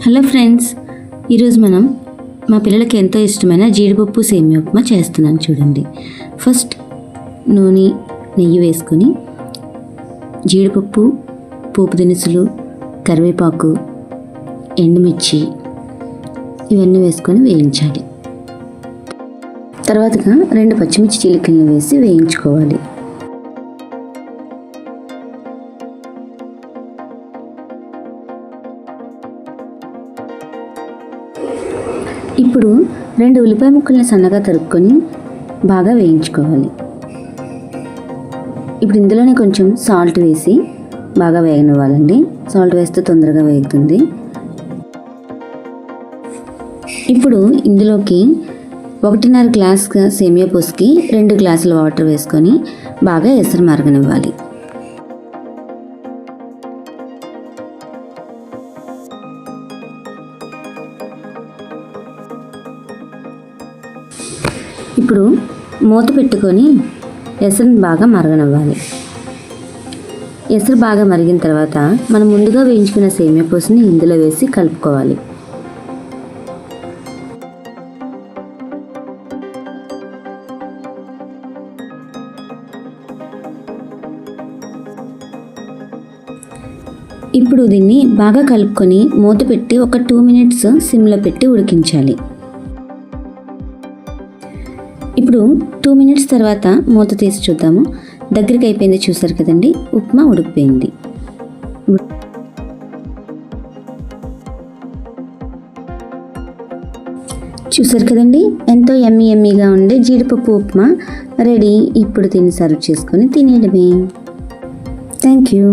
Hello friends, ఈరోజు మనం మా పిల్లలకి ఎంతో ఇష్టమైన జీడిపప్పు సేమియా ఉప్మా చేస్తున్నాను చూడండి. ఫస్ట్ నూనె నెయ్యి వేసుకొని జీడిపప్పు, పోపు దినుసులు, కరివేపాకు, ఎండుమిర్చి ఇవన్నీ వేసుకొని వేయించాలి. తర్వాతగా 2 పచ్చిమిర్చి చీలికలను వేసి వేయించుకోవాలి. ఇప్పుడు 2 ఉల్లిపాయ ముక్కల్ని సన్నగా తరుక్కొని బాగా వేయించుకోవాలి. ఇప్పుడు ఇందులోనే కొంచెం సాల్ట్ వేసి బాగా వేగనివ్వాలండి. సాల్ట్ వేస్తే తొందరగా వేగుతుంది. ఇప్పుడు ఇందులోకి 1.5 గ్లాస్ సేమియా పోసుకి 2 గ్లాసుల వాటర్ వేసుకొని బాగా ఎసరు మరగనివ్వాలి. ఇప్పుడు మూత పెట్టుకొని ఎసరుని బాగా మరగనివ్వాలి. ఎసరు బాగా మరిగిన తర్వాత మనం ముందుగా వేయించుకున్న సేమియా పోసుని ఇందులో వేసి కలుపుకోవాలి. ఇప్పుడు దీన్ని బాగా కలుపుకొని మూత పెట్టి ఒక 2 మినిట్స్ సిమ్లో పెట్టి ఉడికించాలి. ఇప్పుడు 2 మినిట్స్ తర్వాత మూత తీసి చూద్దాము. దగ్గరికి అయిపోయింది, చూసారు కదండి, ఉప్మా ఉడికిపోయింది. చూసారు కదండి, ఎంతో యమ్మీగా ఉండే జీడిపప్పు ఉప్మా రెడీ. ఇప్పుడు దీన్ని సర్వ్ చేసుకొని తినేయడమే. Thank you.